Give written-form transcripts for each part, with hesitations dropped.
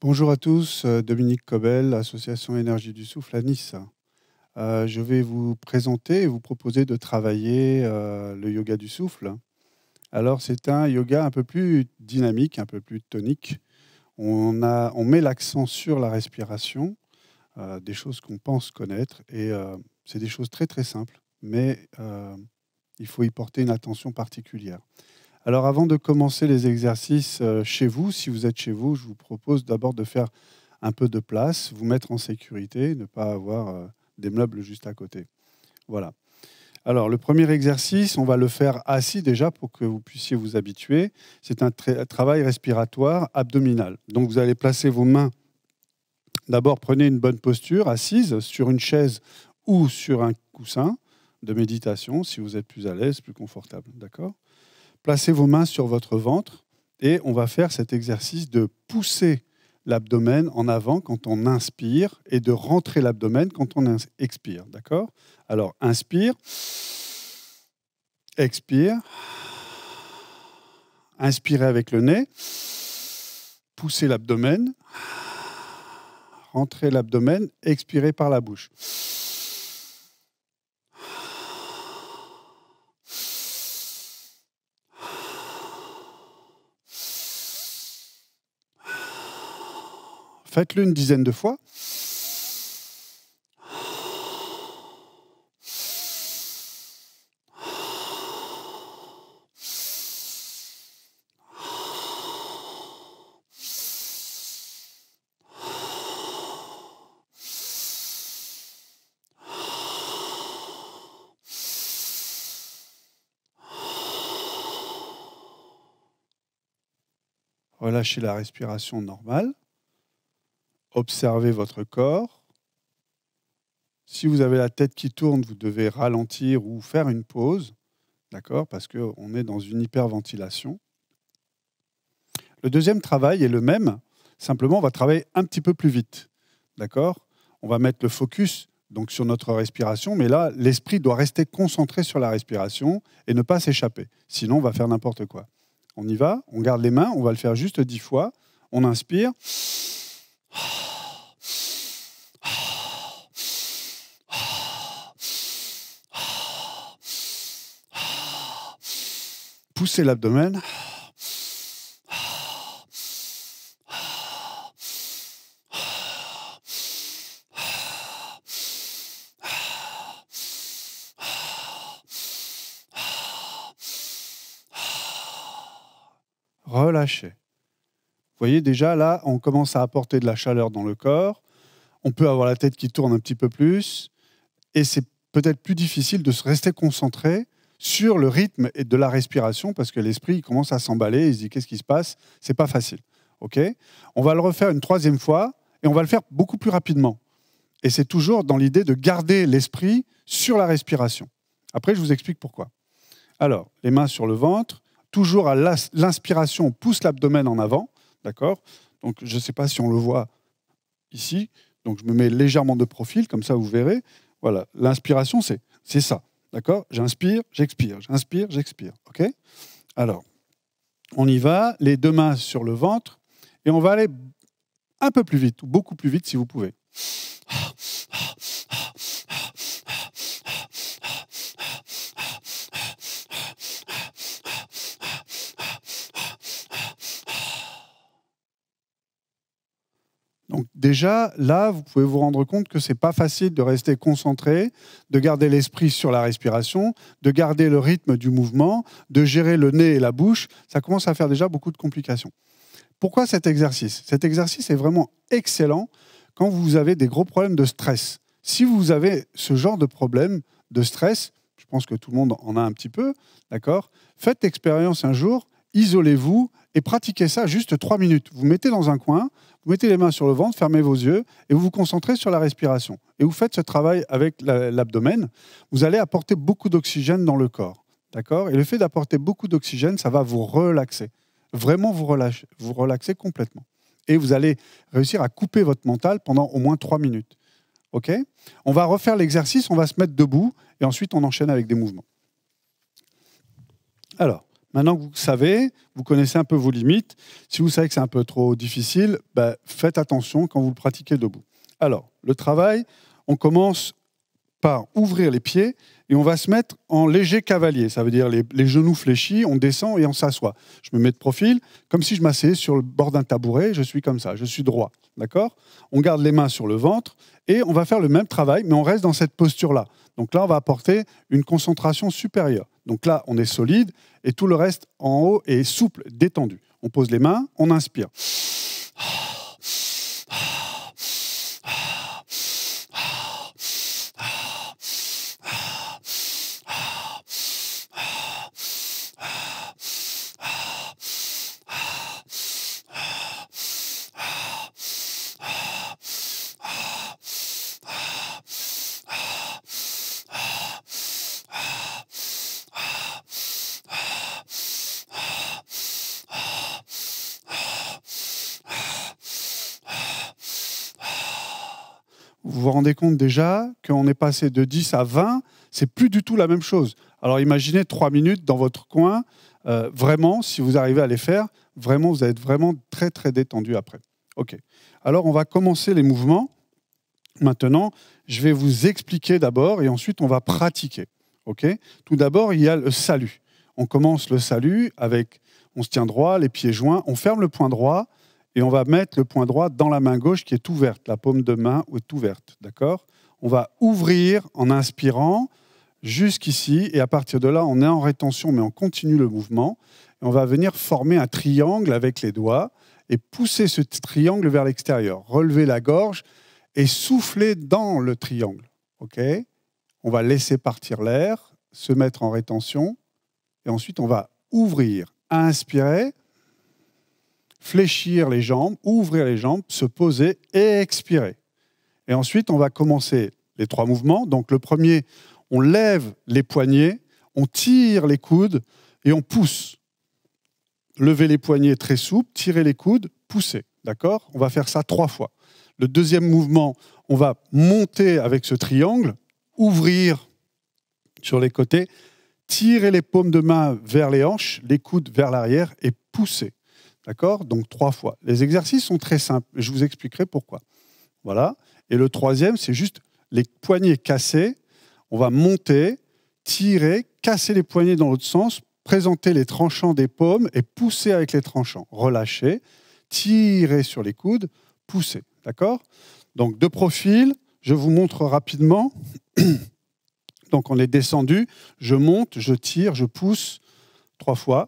Bonjour à tous, Dominique Cobel, Association Énergie du Souffle à Nice. Je vais vous présenter et vous proposer de travailler le yoga du souffle. Alors c'est un yoga un peu plus dynamique, un peu plus tonique. On met l'accent sur la respiration, des choses qu'on pense connaître, et c'est des choses très très simples, mais il faut y porter une attention particulière. Alors avant de commencer les exercices chez vous, si vous êtes chez vous, je vous propose d'abord de faire un peu de place, vous mettre en sécurité, ne pas avoir des meubles juste à côté. Voilà. Alors le premier exercice, on va le faire assis déjà pour que vous puissiez vous habituer. C'est un travail respiratoire abdominal. Donc vous allez placer vos mains. D'abord, prenez une bonne posture, assise sur une chaise ou sur un coussin de méditation, si vous êtes plus à l'aise, plus confortable. D'accord ? Placez vos mains sur votre ventre et on va faire cet exercice de pousser l'abdomen en avant quand on inspire et de rentrer l'abdomen quand on expire. D'accord ? Alors, inspire, expire, inspirez avec le nez, poussez l'abdomen, rentrez l'abdomen, expirez par la bouche. Faites-le une dizaine de fois. Relâchez la respiration normale. Observez votre corps. Si vous avez la tête qui tourne, vous devez ralentir ou faire une pause, d'accord, parce qu'on est dans une hyperventilation. Le deuxième travail est le même, simplement on va travailler un petit peu plus vite, d'accord. On va mettre le focus donc sur notre respiration, mais là, l'esprit doit rester concentré sur la respiration et ne pas s'échapper. Sinon, on va faire n'importe quoi. On y va, on garde les mains, on va le faire juste 10 fois. On inspire. Poussez l'abdomen. Relâchez. Vous voyez déjà là, on commence à apporter de la chaleur dans le corps. On peut avoir la tête qui tourne un petit peu plus. Et c'est peut-être plus difficile de se rester concentré sur le rythme et de la respiration parce que l'esprit commence à s'emballer. Il se dit qu'est-ce qui se passe ? C'est pas facile. Ok ? On va le refaire une troisième fois et on va le faire beaucoup plus rapidement. Et c'est toujours dans l'idée de garder l'esprit sur la respiration. Après, je vous explique pourquoi. Alors, les mains sur le ventre. Toujours à l'inspiration, on pousse l'abdomen en avant. D'accord ? Donc, je ne sais pas si on le voit ici. Donc, je me mets légèrement de profil, comme ça, vous verrez. Voilà, l'inspiration, c'est ça. D'accord ? J'inspire, j'expire. J'inspire, j'expire. OK ? Alors, on y va. Les deux mains sur le ventre. Et on va aller un peu plus vite, ou beaucoup plus vite si vous pouvez. Donc déjà, là, vous pouvez vous rendre compte que ce n'est pas facile de rester concentré, de garder l'esprit sur la respiration, de garder le rythme du mouvement, de gérer le nez et la bouche. Ça commence à faire déjà beaucoup de complications. Pourquoi cet exercice ? Cet exercice est vraiment excellent quand vous avez des gros problèmes de stress. Si vous avez ce genre de problème de stress, je pense que tout le monde en a un petit peu, d'accord ? Faites l'expérience un jour, isolez-vous et pratiquez ça juste 3 minutes. Vous mettez dans un coin, vous mettez les mains sur le ventre, fermez vos yeux et vous vous concentrez sur la respiration. Et vous faites ce travail avec l'abdomen. Vous allez apporter beaucoup d'oxygène dans le corps. D'accord ? Et le fait d'apporter beaucoup d'oxygène, ça va vous relaxer. Vraiment vous relaxer complètement. Et vous allez réussir à couper votre mental pendant au moins 3 minutes. OK ? On va refaire l'exercice, on va se mettre debout et ensuite on enchaîne avec des mouvements. Alors, Maintenant que vous savez, vous connaissez un peu vos limites. Si vous savez que c'est un peu trop difficile, faites attention quand vous le pratiquez debout. Alors, le travail, on commence par ouvrir les pieds et on va se mettre en léger cavalier. Ça veut dire les genoux fléchis, on descend et on s'assoit. Je me mets de profil, comme si je m'asseyais sur le bord d'un tabouret, je suis comme ça, je suis droit. D'accord ? On garde les mains sur le ventre et on va faire le même travail, mais on reste dans cette posture-là. Donc là, on va apporter une concentration supérieure. Donc là, on est solide et tout le reste en haut est souple, détendu. On pose les mains, on inspire. Vous vous rendez compte déjà qu'on est passé de 10 à 20, c'est plus du tout la même chose. Alors imaginez 3 minutes dans votre coin, vraiment, si vous arrivez à les faire, vraiment, vous allez être vraiment très très détendu après. Ok. Alors on va commencer les mouvements. Maintenant, je vais vous expliquer d'abord et ensuite on va pratiquer. Ok. Tout d'abord, il y a le salut. On commence le salut avec, on se tient droit, les pieds joints, on ferme le poing droit. Et on va mettre le poing droit dans la main gauche qui est ouverte. La paume de main est ouverte. D'accord ? On va ouvrir en inspirant jusqu'ici. Et à partir de là, on est en rétention, mais on continue le mouvement. Et on va venir former un triangle avec les doigts et pousser ce triangle vers l'extérieur. Relever la gorge et souffler dans le triangle. OK ? On va laisser partir l'air, se mettre en rétention. Et ensuite, on va ouvrir. Inspirer. Fléchir les jambes, ouvrir les jambes, se poser et expirer. Et ensuite, on va commencer les 3 mouvements. Donc le premier, on lève les poignets, on tire les coudes et on pousse. Levez les poignets très souples, tirez les coudes, poussez. D'accord ? On va faire ça 3 fois. Le deuxième mouvement, on va monter avec ce triangle, ouvrir sur les côtés, tirer les paumes de main vers les hanches, les coudes vers l'arrière et pousser. D'accord ? Donc 3 fois. Les exercices sont très simples. Je vous expliquerai pourquoi. Voilà. Et le troisième, c'est juste les poignets cassés. On va monter, tirer, casser les poignets dans l'autre sens, présenter les tranchants des paumes et pousser avec les tranchants. Relâcher, tirer sur les coudes, pousser. D'accord ? Donc de profil, je vous montre rapidement. Donc on est descendu, je monte, je tire, je pousse 3 fois.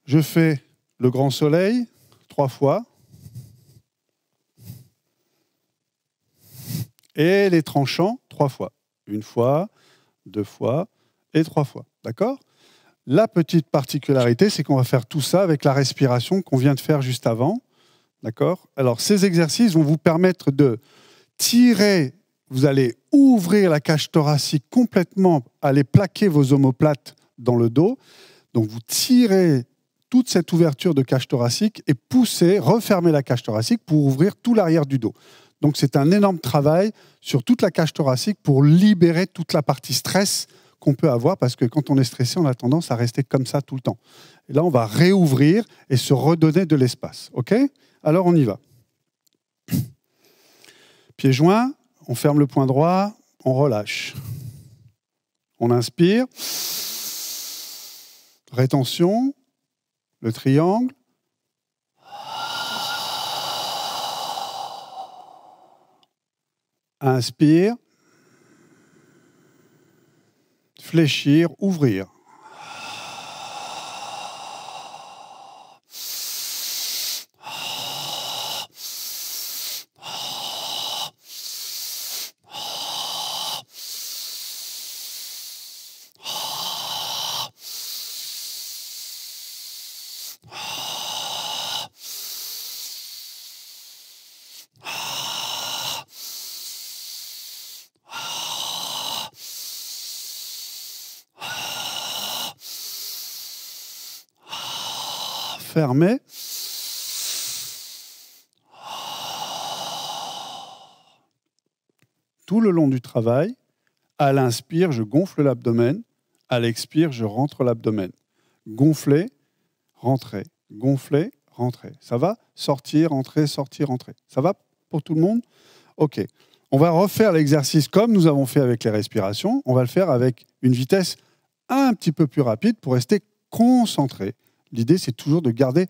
Je fais le grand soleil 3 fois. Et les tranchants 3 fois. 1 fois, 2 fois et 3 fois. D'accord ? La petite particularité, c'est qu'on va faire tout ça avec la respiration qu'on vient de faire juste avant. D'accord ? Alors, ces exercices vont vous permettre de tirer, vous allez ouvrir la cage thoracique complètement, aller plaquer vos omoplates dans le dos. Donc, vous tirez toute cette ouverture de cage thoracique et poussez, refermez la cage thoracique pour ouvrir tout l'arrière du dos. Donc, c'est un énorme travail sur toute la cage thoracique pour libérer toute la partie stress qu'on peut avoir, parce que quand on est stressé, on a tendance à rester comme ça tout le temps. Et là, on va réouvrir et se redonner de l'espace. OK ? Alors, on y va. Pieds joints, on ferme le poing droit, on relâche. On inspire. Rétention. Le triangle. Inspire. Fléchir, ouvrir. Fermez. Tout le long du travail, à l'inspire, je gonfle l'abdomen. À l'expire, je rentre l'abdomen. Gonfler, rentrer. Gonfler, rentrer. Ça va? Sortir, rentrer, sortir, rentrer. Ça va pour tout le monde? OK. On va refaire l'exercice comme nous avons fait avec les respirations. On va le faire avec une vitesse un petit peu plus rapide pour rester concentré. L'idée, c'est toujours de garder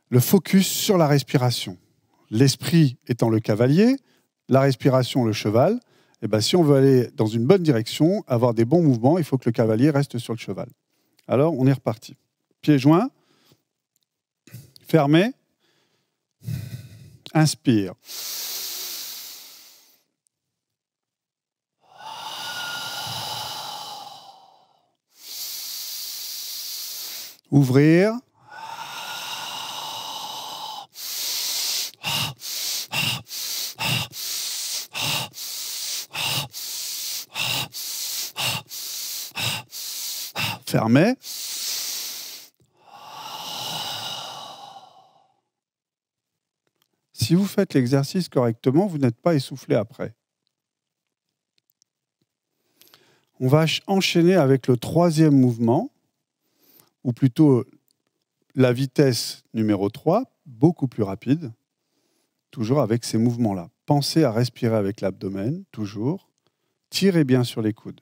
le focus sur la respiration. L'esprit étant le cavalier, la respiration le cheval. Et ben, si on veut aller dans une bonne direction, avoir des bons mouvements, il faut que le cavalier reste sur le cheval. Alors, on est reparti. Pieds joints, fermé, inspire. Ouvrir. Fermé. Si vous faites l'exercice correctement, vous n'êtes pas essoufflé après. On va enchaîner avec le troisième mouvement, ou plutôt la vitesse numéro 3, beaucoup plus rapide, toujours avec ces mouvements-là. Pensez à respirer avec l'abdomen, toujours. Tirez bien sur les coudes.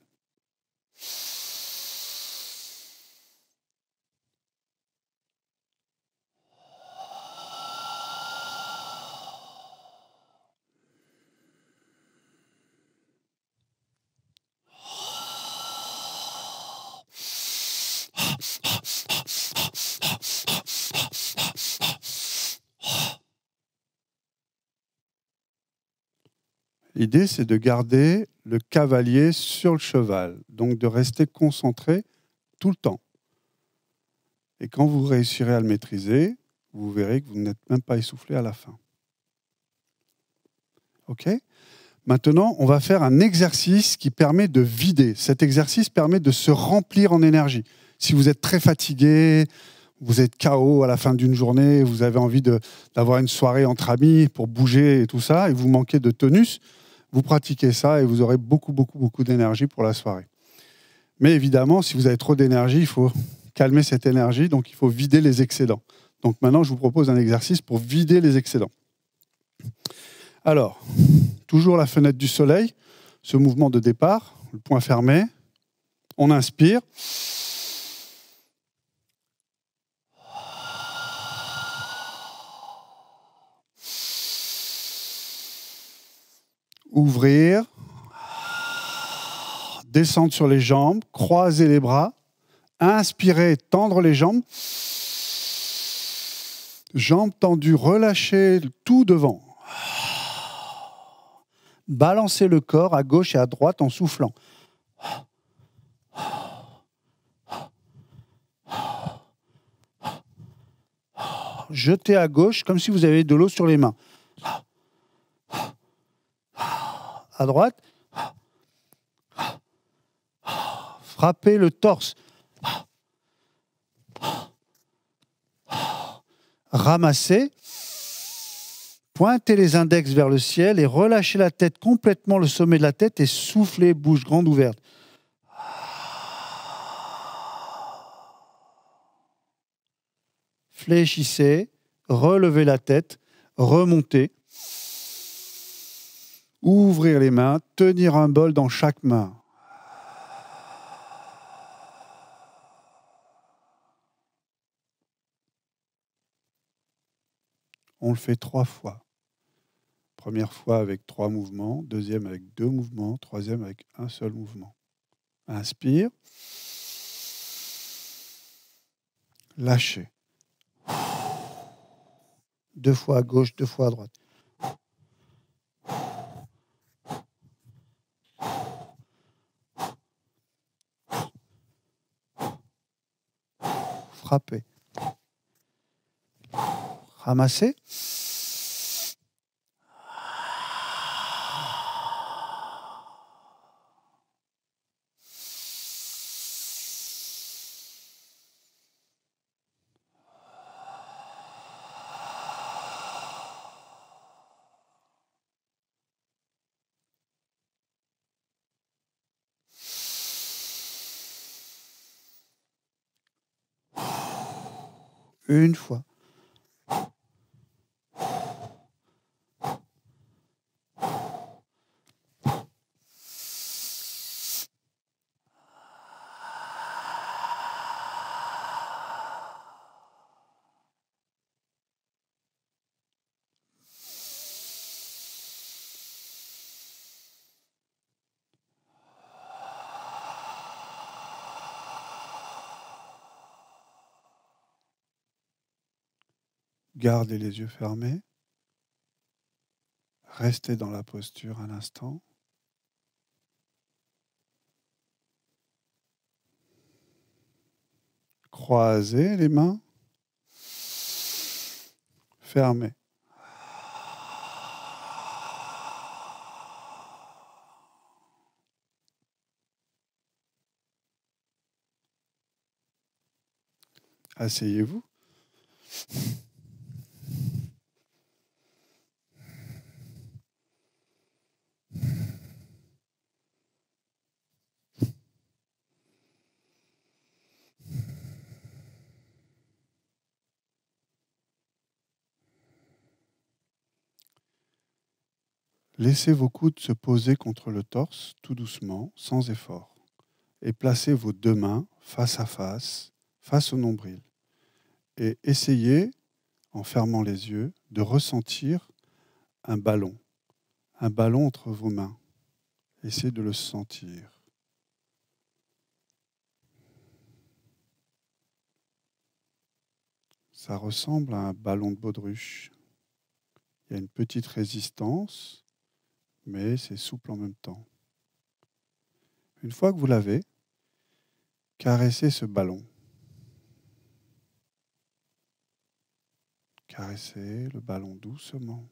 L'idée, c'est de garder le cavalier sur le cheval, donc de rester concentré tout le temps. Et quand vous réussirez à le maîtriser, vous verrez que vous n'êtes même pas essoufflé à la fin. OK ? Maintenant, on va faire un exercice qui permet de vider. Cet exercice permet de se remplir en énergie. Si vous êtes très fatigué, vous êtes KO à la fin d'une journée, vous avez envie d'avoir une soirée entre amis pour bouger et tout ça, et vous manquez de tonus, vous pratiquez ça et vous aurez beaucoup d'énergie pour la soirée. Mais évidemment, si vous avez trop d'énergie, il faut calmer cette énergie, donc il faut vider les excédents. Donc maintenant, je vous propose un exercice pour vider les excédents. Alors, toujours la fenêtre du soleil, ce mouvement de départ, le poing fermé, on inspire. Ouvrir, descendre sur les jambes, croiser les bras, inspirer, tendre les jambes, jambes tendues, relâcher tout devant. Balancer le corps à gauche et à droite en soufflant. Jetez à gauche comme si vous avez de l'eau sur les mains. À droite. Frappez le torse. Ramassez. Pointez les index vers le ciel et relâchez la tête complètement, le sommet de la tête, et soufflez, bouche grande ouverte. Fléchissez, relevez la tête, remontez. Ouvrir les mains, tenir un bol dans chaque main. On le fait 3 fois. Première fois avec 3 mouvements, deuxième avec 2 mouvements, troisième avec un seul mouvement. Inspire. Lâchez. 2 fois à gauche, 2 fois à droite. Frappez. Ramassez. Une fois. Gardez les yeux fermés. Restez dans la posture un instant. Croisez les mains. Fermez. Asseyez-vous. Laissez vos coudes se poser contre le torse tout doucement, sans effort. Et placez vos deux mains face à face au nombril. Et essayez, en fermant les yeux, de ressentir un ballon entre vos mains. Essayez de le sentir. Ça ressemble à un ballon de baudruche. Il y a une petite résistance, mais c'est souple en même temps. Une fois que vous l'avez, caressez ce ballon. Caressez le ballon doucement.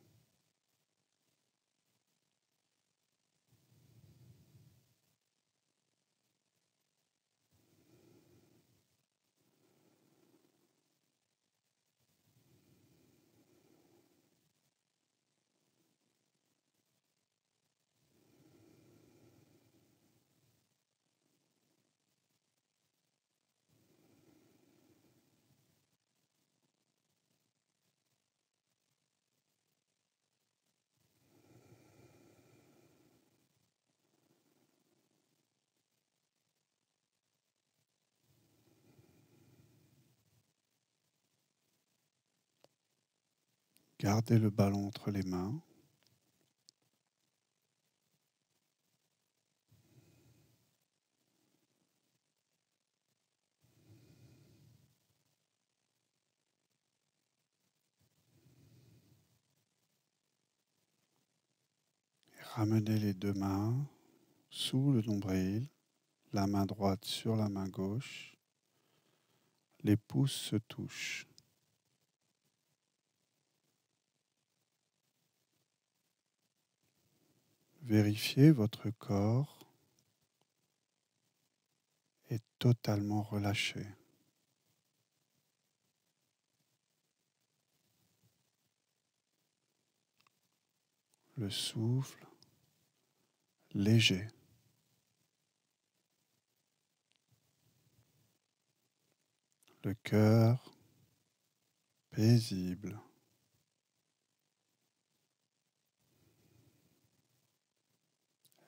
Gardez le ballon entre les mains. Et ramenez les deux mains sous le nombril, la main droite sur la main gauche. Les pouces se touchent. Vérifiez votre corps est totalement relâché. Le souffle léger. Le cœur paisible.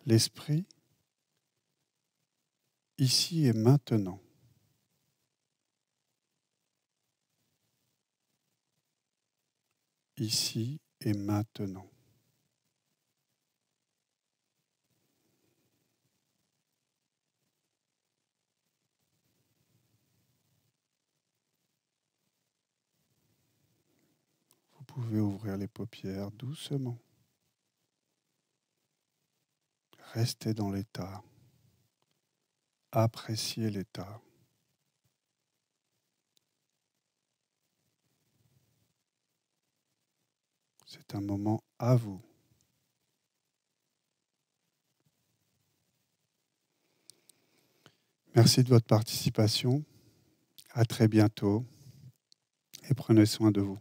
L'esprit ici et maintenant. Ici et maintenant. Vous pouvez ouvrir les paupières doucement. Restez dans l'état. Appréciez l'état. C'est un moment à vous. Merci de votre participation. À très bientôt et prenez soin de vous.